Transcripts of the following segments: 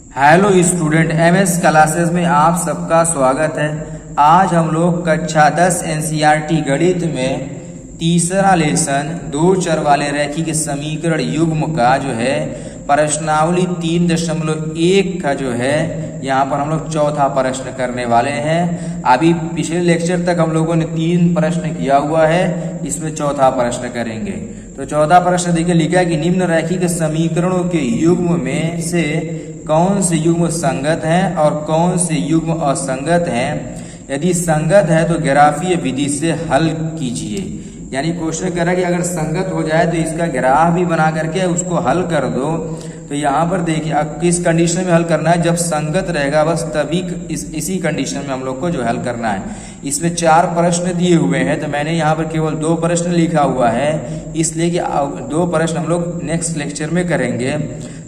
Hello student, MS classes में आप सबका स्वागत है। आज हम लोग कक्षा 10 एनसीईआरटी गणित में तीसरा लेसन दो चर वाले रैखिक समीकरण युग्म का जो है प्रश्नावली 3.1 का जो है यहाँ पर हम लोग चौथा प्रश्न करने वाले हैं। अभी पिछले लेक्चर तक हम लोगों ने 3 प्रश्न किया हुआ है, इसमें चौथा प्रश्न करेंगे। तो चौथा प्रश्न देखिए, लिखा है कि निम्न रैखिक समीकरणों के युग्म में से कौन से युग्म संगत हैं और कौन से युग्म असंगत हैं। यदि संगत है तो ग्राफीय विधि से हल कीजिए। यानी क्वेश्चन कह रहा है कि अगर संगत हो जाए तो इसका ग्राफ भी बना करके उसको हल कर दो। तो यहाँ पर देखिए, अब किस कंडीशन में हल करना है, जब संगत रहेगा बस तभी इसी कंडीशन में हम लोग को जो हल करना है। इसमें 4 प्रश्न दिए हुए हैं, तो मैंने यहाँ पर केवल 2 प्रश्न लिखा हुआ है, इसलिए कि 2 प्रश्न हम लोग नेक्स्ट लेक्चर में करेंगे।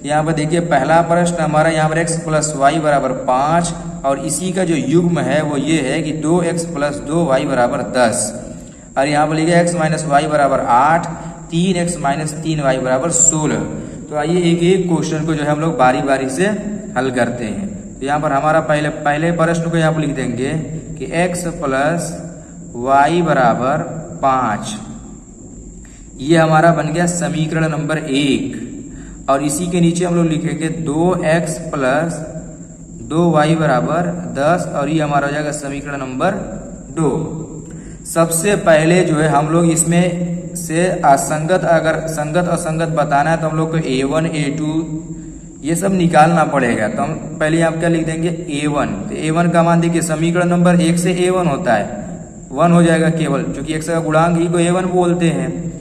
यहाँ पर देखिए, पहला प्रश्न हमारा यहाँ पर x + y = 5 और इसी का जो युग्म है वो ये है कि 2x + 2y = 10। और यहाँ पर लिखा है x - y = 8, 3x - 3y = 16। तो आइए एक एक क्वेश्चन को जो है हम लोग बारी बारी से हल करते हैं। तो यहाँ पर हमारा पहले प्रश्न को यहाँ पर लिख देंगे कि x + y = 5। ये हमारा बन गया समीकरण नंबर 1। और इसी के नीचे हम लोग लिखेंगे 2x + 2y = 10 और ये हमारा हो जाएगा समीकरण नंबर 2। सबसे पहले जो है हम लोग इसमें से असंगत, अगर संगत असंगत बताना है तो हम लोग को a1 a2 ये सब निकालना पड़ेगा। तो हम पहले यहाँ क्या लिख देंगे a1। तो a1 का मान देखिए, समीकरण नंबर 1 से a1 होता है, 1 हो जाएगा केवल, क्योंकि x का गुणांक ही को a1 बोलते हैं।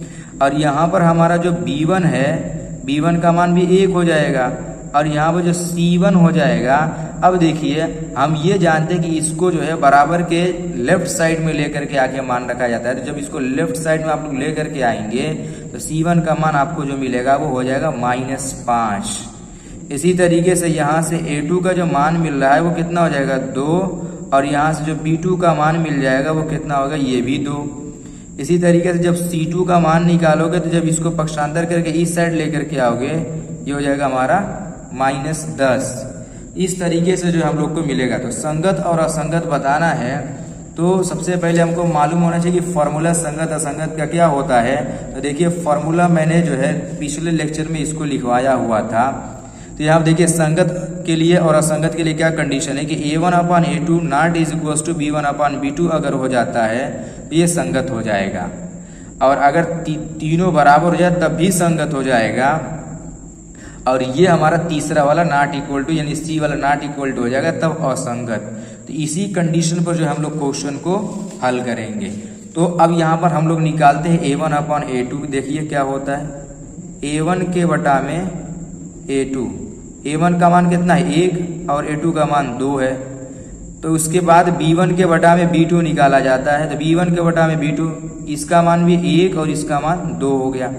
और यहाँ पर हमारा जो b1 है, b1 का मान भी 1 हो जाएगा। और यहाँ पर जो c1 हो जाएगा, अब देखिए हम ये जानते हैं कि इसको जो है बराबर के लेफ्ट साइड में लेकर के आके मान रखा जाता है। तो जब इसको लेफ्ट साइड में आप लोग लेकर के आएंगे तो c1 का मान आपको जो मिलेगा वो हो जाएगा -5। इसी तरीके से यहाँ से a2 का जो मान मिल रहा है वो कितना हो जाएगा 2। और यहाँ से जो b2 का मान मिल जाएगा वो कितना होगा, ये भी 2। इसी तरीके से जब c2 का मान निकालोगे तो जब इसको पक्षांतर करके इस साइड लेकर के आओगे, ये हो जाएगा हमारा -10। इस तरीके से जो हम लोग को मिलेगा। तो संगत और असंगत बताना है तो सबसे पहले हमको मालूम होना चाहिए कि फॉर्मूला संगत असंगत का क्या होता है। तो देखिए, फॉर्मूला मैंने जो है पिछले लेक्चर में इसको लिखवाया हुआ था। तो यहाँ देखिए, संगत के लिए और असंगत के लिए क्या कंडीशन है कि a1/a2 ≠ b1/b2 अगर हो जाता है तो ये संगत हो जाएगा। और अगर तीनों बराबर हो जाए तब भी संगत हो जाएगा। और ये हमारा तीसरा वाला ≠ यानी सी वाला ≠ हो जाएगा, तब असंगत। तो इसी कंडीशन पर जो हम लोग क्वेश्चन को हल करेंगे। तो अब यहाँ पर हम लोग निकालते हैं a1/a2। देखिए क्या होता है, a1 के बटा में a2। a1 का मान कितना है 1 और a2 का मान 2 है। तो उसके बाद b1 के बटा में b2 निकाला जाता है। तो b1 के बटा में b2, इसका मान भी 1 और इसका मान 2 हो गया।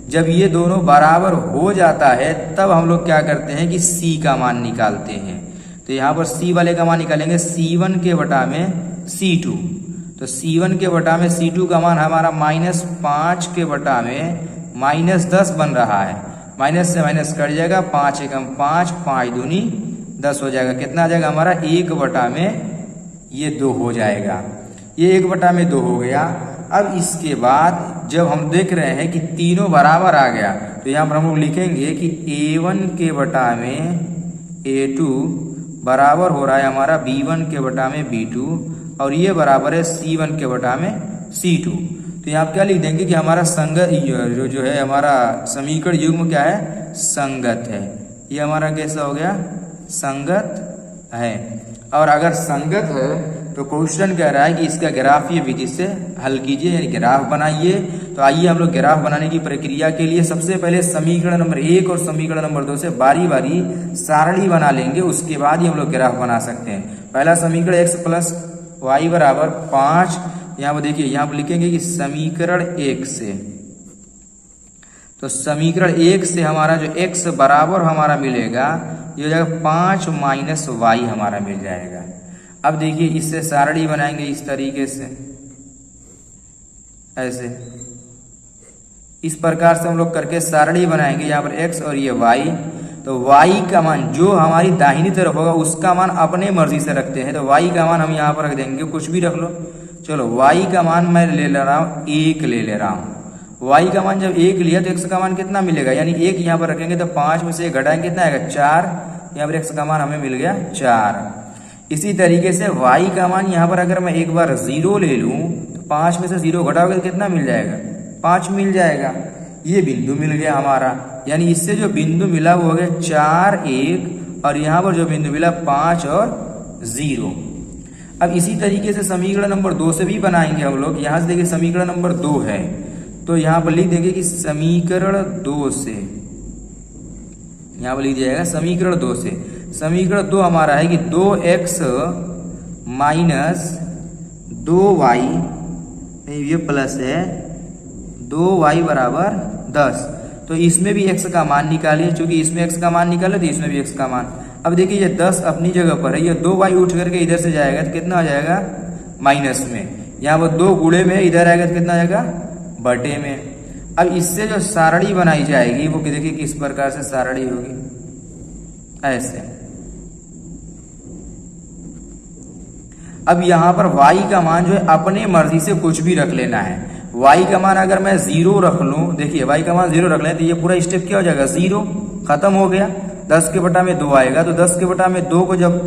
जब ये दोनों बराबर हो जाता है तब हम लोग क्या करते हैं कि c का मान निकालते हैं। तो यहाँ पर c वाले का मान निकालेंगे c1 के बटा में c2। तो c1 के बटा में c2 का मान हमारा -5 के बटा में -10 बन रहा है। माइनस से माइनस कट जाएगा, 5 एकम 5, 5 दूनी 10 हो जाएगा। कितना आ जाएगा हमारा 1 बटा में ये 2 हो जाएगा। ये 1 बटा में 2 हो गया। अब इसके बाद जब हम देख रहे हैं कि तीनों बराबर आ गया तो यहाँ पर हम लोग लिखेंगे कि a1 के बटा में a2 बराबर हो रहा है हमारा b1 के बटा में b2 और ये बराबर है c1 के बटा में c2। तो यहाँ क्या लिख देंगे कि हमारा संगत जो है हमारा समीकरण युग्म क्या है, संगत है। ये हमारा कैसा हो गया, संगत है। और अगर संगत है तो क्वेश्चन कह रहा है कि इसका ग्राफीय विधि से हल कीजिए, यानी ग्राफ बनाइए। तो आइए हम लोग ग्राफ बनाने की प्रक्रिया के लिए सबसे पहले समीकरण नंबर 1 और समीकरण नंबर 2 से बारी बारी सारणी बना लेंगे, उसके बाद ही हम लोग ग्राफ बना सकते हैं। पहला समीकरण x + y = 5। यहाँ पर देखिए, यहाँ पर लिखेंगे कि समीकरण 1 से, तो समीकरण 1 से हमारा जो x बराबर हमारा मिलेगा ये हो जाएगा 5 - y हमारा मिल जाएगा। अब देखिए, इससे सारणी बनाएंगे इस तरीके से, ऐसे इस प्रकार से हम लोग करके सारणी बनाएंगे। यहाँ पर x और ये y। तो y का मान जो हमारी दाहिनी तरफ होगा उसका मान अपने मर्जी से रखते हैं। तो y का मान हम यहाँ पर रख देंगे, कुछ भी रख लो। चलो y का मान मैं ले रहा हूँ 1 ले रहा हूँ। y का मान जब 1 लिया तो x का मान कितना मिलेगा, यानी 1 यहाँ पर रखेंगे तो 5 में से 1 घटाएंगे कितना आएगा 4। यहाँ पर x का मान हमें मिल गया 4। इसी तरीके से y का मान यहाँ पर अगर मैं एक बार 0 ले लूँ तो 5 में से 0 घटाओगे तो कितना मिल जाएगा, 5 मिल जाएगा। ये बिंदु मिल गया हमारा, यानी इससे जो बिंदु मिला वो हो गया 4 1, और यहाँ पर जो बिंदु मिला 5 और 0। अब इसी तरीके से समीकरण नंबर 2 से भी बनाएंगे हम लोग। यहाँ से देखिए समीकरण नंबर 2 है, तो यहाँ पर लिख देंगे कि समीकरण 2 से, यहाँ पर लिख जाएगा समीकरण 2 से। समीकरण 2 हमारा है कि 2x माइनस 2y, ये प्लस है 2y बराबर 10। तो इसमें भी x का मान निकालिए, क्योंकि इसमें x का मान निकाले तो इसमें भी x का मान। अब देखिए ये 10 अपनी जगह पर है, ये 2y उठ करके इधर से जाएगा तो कितना हो जाएगा माइनस में। यहाँ पर 2 गुणे में इधर आएगा तो कितना आ जाएगा बटे में। अब इससे जो सारणी बनाई जाएगी वो देखिए किस प्रकार से सारणी होगी, ऐसे। अब यहाँ पर y का मान जो है अपने मर्जी से कुछ भी रख लेना है। y का मान अगर मैं 0 रख लूं, देखिए y का मान 0 रख लें तो ये पूरा स्टेप क्या हो जाएगा 0, खत्म हो गया। 10 के बटा में 2 आएगा, तो 10 के बटा में 2 को जब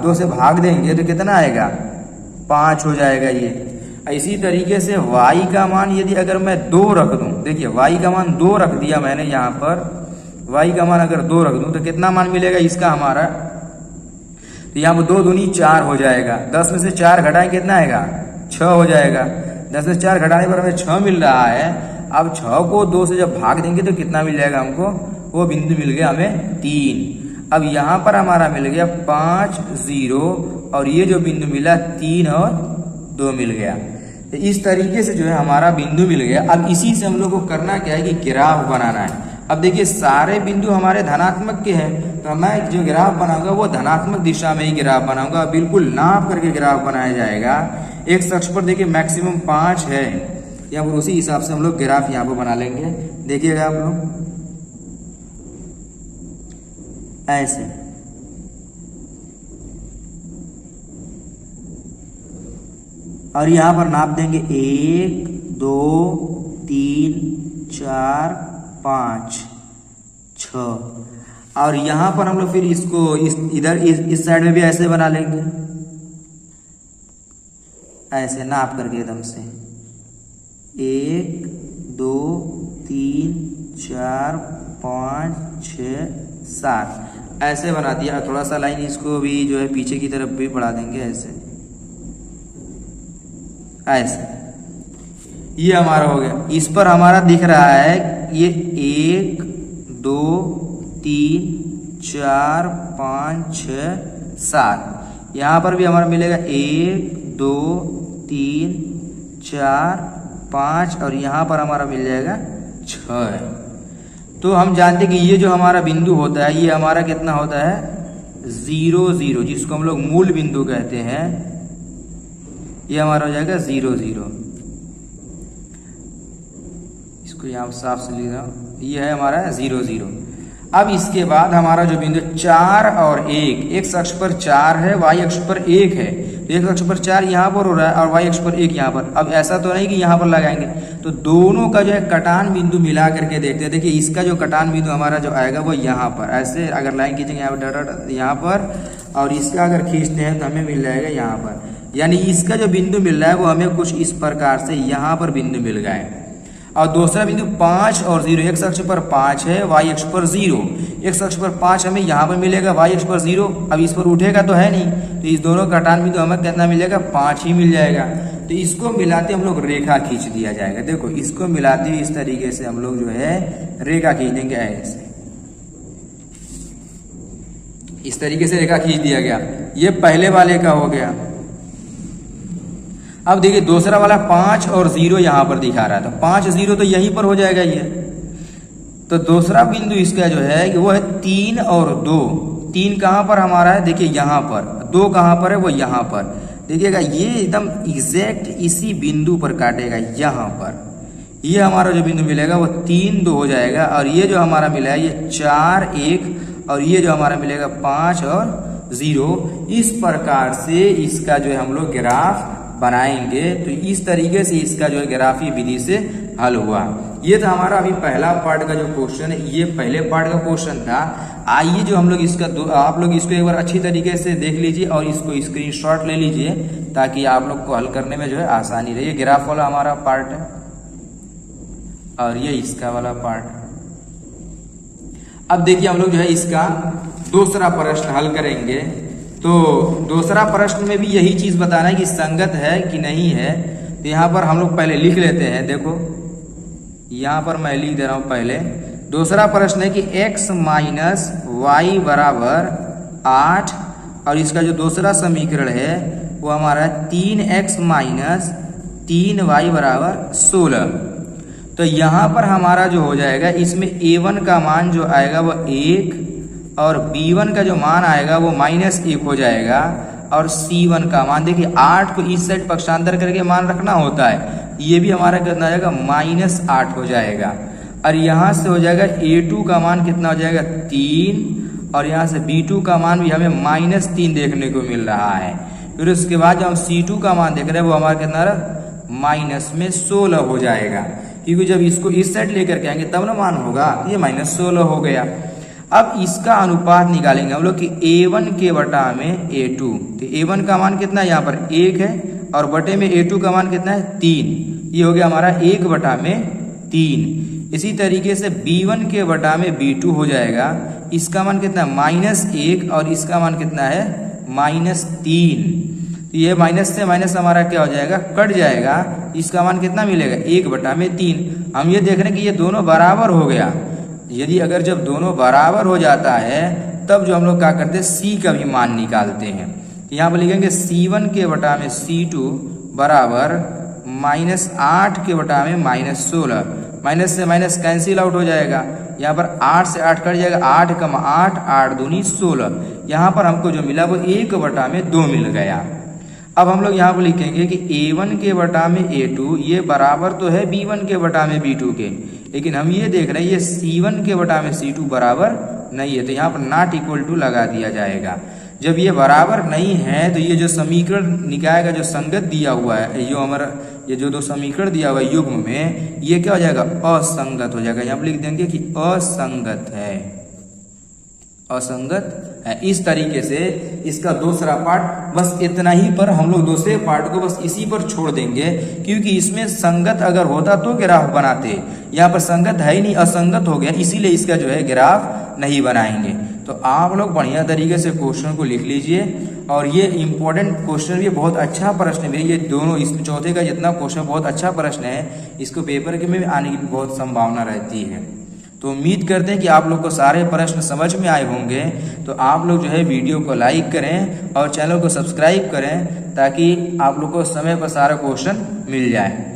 2 से भाग देंगे तो कितना आएगा 5 हो जाएगा ये। इसी तरीके से y का मान यदि अगर मैं 2 रख दूं, देखिए y का मान 2 रख दिया मैंने यहाँ पर, y का मान अगर 2 रख दूं तो कितना मान मिलेगा इसका हमारा, तो यहाँ पर 2 दूनी 4 हो जाएगा। 10 में से 4 घटाएं कितना आएगा 6 हो जाएगा। 10 में 4 घटाने पर हमें 6 मिल रहा है। अब 6 को 2 से जब भाग देंगे तो कितना मिल जाएगा हमको, वो बिंदु मिल गया हमें 3। अब यहाँ पर हमारा मिल गया 5 0, और ये जो बिंदु मिला 3 और 2 मिल गया। तो इस तरीके से जो है हमारा बिंदु मिल गया। अब इसी से हम लोग को करना क्या है कि ग्राफ बनाना है। अब देखिए सारे बिंदु हमारे धनात्मक के हैं, तो मैं जो ग्राफ बनाऊंगा वो धनात्मक दिशा में ही ग्राफ बनाऊंगा। बिल्कुल नाप करके ग्राफ बनाया जाएगा। एक अक्ष पर देखिए मैक्सिमम 5 है, या फिर उसी हिसाब से हम लोग ग्राफ यहाँ पर बना लेंगे। देखिएगा आप लोग ऐसे, और यहाँ पर नाप देंगे 1 2 3 4 5 6, और यहाँ पर हम लोग फिर इसको इस साइड में भी ऐसे बना लेंगे, ऐसे नाप करके एकदम से 1 2 3 4 5 6 7 ऐसे बना दिया। थोड़ा सा लाइन इसको भी जो है पीछे की तरफ भी बढ़ा देंगे, ऐसे ऐसे। ये हमारा हो गया। इस पर हमारा दिख रहा है ये 1 2 3 4 5 6 7। यहाँ पर भी हमारा मिलेगा 1 2 3 4 5, और यहाँ पर हमारा मिल जाएगा 6। तो हम जानते कि ये जो हमारा बिंदु होता है ये हमारा कितना होता है 0 0, जिसको हम लोग मूल बिंदु कहते हैं। ये हमारा हो जाएगा 0 0। इसको यहाँ साफ से लिख रहा हूँ, ये है हमारा 0 0। अब इसके बाद हमारा जो बिंदु 4 और 1, x अक्ष पर 4 है, y अक्ष पर 1 है। तो x अक्ष पर 4 यहाँ पर हो रहा है और y अक्ष पर 1 यहाँ पर। अब ऐसा तो नहीं कि यहाँ पर लगाएंगे, तो दोनों का जो है कटान बिंदु मिला करके देखते हैं। देखिए इसका जो कटान बिंदु हमारा जो आएगा वो यहाँ पर, ऐसे अगर लाइन खींचेंगे यहाँ पर यहाँ पर, और इसका अगर खींचते हैं तो हमें मिल जाएगा यहाँ पर। यानी इसका जो बिंदु मिल रहा है वो हमें कुछ इस प्रकार से यहाँ पर बिंदु मिल गए। और दूसरा बिंदु 5 और 0, x अक्ष पर 5 है, y अक्ष पर 0। x अक्ष पर 5 हमें यहाँ पर मिलेगा, y अक्ष पर 0। अब इस पर उठेगा तो है नहीं, तो इस दोनों का कटान बिंदु हमें कितना मिलेगा 5 ही मिल जाएगा। तो इसको मिलाते हम लोग रेखा खींच दिया जाएगा। देखो इसको मिलाते हुए इस तरीके से हम लोग जो है रेखा खींच देंगे, ऐसे इस तरीके से रेखा खींच दिया गया। ये पहले वाले का हो गया। अब देखिए दूसरा वाला 5 और 0 यहाँ पर दिखा रहा है, तो 5 0 तो यहीं पर हो जाएगा ये। तो दूसरा बिंदु इसका जो है कि वो है 3 और 2। 3 कहाँ पर हमारा है, देखिए यहाँ पर। 2 कहाँ पर है, वो यहाँ पर। देखिएगा ये एकदम एग्जैक्ट इसी बिंदु पर काटेगा, यहाँ पर। ये हमारा जो बिंदु मिलेगा वो 3 2 हो जाएगा, और ये जो हमारा मिला है ये 4 1, और ये जो हमारा मिलेगा 5 और 0। इस प्रकार से इसका जो है हम लोग ग्राफ बनाएंगे। तो इस तरीके से इसका जो है ग्राफी विधि से हल हुआ। ये था हमारा अभी पहला पार्ट का जो क्वेश्चन है, ये पहले पार्ट का क्वेश्चन था। आइए जो हम लोग इसका आप लोग इसको एक बार अच्छी तरीके से देख लीजिए और इसको स्क्रीनशॉट ले लीजिए, ताकि आप लोग को हल करने में जो है आसानी रहे। ये ग्राफ वाला हमारा पार्ट है और ये इसका वाला पार्ट। अब देखिए हम लोग जो है इसका दूसरा प्रश्न हल करेंगे। तो दूसरा प्रश्न में भी यही चीज बताना है कि संगत है कि नहीं है। तो यहाँ पर हम लोग पहले लिख लेते हैं। देखो यहाँ पर मैं लिख दे रहा हूं पहले। दूसरा प्रश्न है कि x माइनस वाई बराबर 8, और इसका जो दूसरा समीकरण है वो हमारा 3x माइनस 3y बराबर 16। तो यहाँ पर हमारा जो हो जाएगा, इसमें a1 का मान जो आएगा वो 1, और b1 का जो मान आएगा वो -1 हो जाएगा, और c1 का मान देखिए 8 को इस साइड पक्षांतर करके मान रखना होता है। ये भी हमारा कितना हो जाएगा -8 हो जाएगा, और यहाँ से हो जाएगा a2 का मान कितना हो जाएगा 3, और यहाँ से b2 का मान भी हमें -3 देखने को मिल रहा है। फिर उसके बाद जब हम c2 का मान देख रहे हैं वो हमारा कितना रहा -16 हो जाएगा, क्योंकि जब इसको इस साइड लेकर के आएंगे तब ना मान होगा। ये -16 हो गया। अब इसका अनुपात निकालेंगे हम लोग कि a1 के बटा में a2। तो a1 का मान कितना है, यहाँ पर 1 है, और बटे में a2 का मान कितना है 3। ये हो गया हमारा 1 बटा में 3। इसी तरीके से b1 के बटा में b2 हो जाएगा। इसका मान कितना है -1, और इसका मान कितना है -3। तो ये माइनस से माइनस हमारा क्या हो जाएगा, कट जाएगा। इसका मान कितना मिलेगा 1 बटा में 3। हम ये देख रहे हैं कि ये दोनों बराबर हो गया। यदि अगर जब दोनों बराबर हो जाता है तब जो हम लोग क्या करते हैं, c का भी मान निकालते हैं। तो यहाँ पर लिखेंगे c1 के बटा में c2 बराबर -8 के बटा में -16। माइनस से माइनस कैंसिल आउट हो जाएगा। यहाँ पर 8 से 8 कट जाएगा, 8 कम 8, 8 दूनी 16। यहाँ पर हमको जो मिला वो 1 बटा में 2 मिल गया। अब हम लोग यहाँ पर लिखेंगे कि a1 के बटा में a2 ये बराबर तो है b1 के बटा में b2 के, लेकिन हम ये देख रहे हैं ये c1 के बटा में c2 बराबर नहीं है। तो यहाँ पर नॉट इक्वल टू लगा दिया जाएगा। जब ये बराबर नहीं है तो ये जो समीकरण निकाय का जो संगत दिया हुआ है, जो हमारा ये जो दो समीकरण दिया हुआ है युग्म में, ये क्या हो जाएगा, असंगत हो जाएगा। यहाँ पर लिख देंगे कि असंगत है, असंगत है। इस तरीके से इसका दूसरा पार्ट बस इतना ही पर हम लोग दूसरे पार्ट को बस इसी पर छोड़ देंगे, क्योंकि इसमें संगत अगर होता तो ग्राफ बनाते। यहाँ पर संगत है ही नहीं, असंगत हो गया, इसीलिए इसका जो है ग्राफ नहीं बनाएंगे। तो आप लोग बढ़िया तरीके से क्वेश्चन को लिख लीजिए। और ये इंपॉर्टेंट क्वेश्चन भी, बहुत अच्छा प्रश्न भी, ये दोनों इस चौथे का जितना क्वेश्चन बहुत अच्छा प्रश्न है, इसको पेपर के में आने की बहुत संभावना रहती है। तो उम्मीद करते हैं कि आप लोग को सारे प्रश्न समझ में आए होंगे। तो आप लोग जो है वीडियो को लाइक करें और चैनल को सब्सक्राइब करें, ताकि आप लोग को समय पर सारा क्वेश्चन मिल जाए।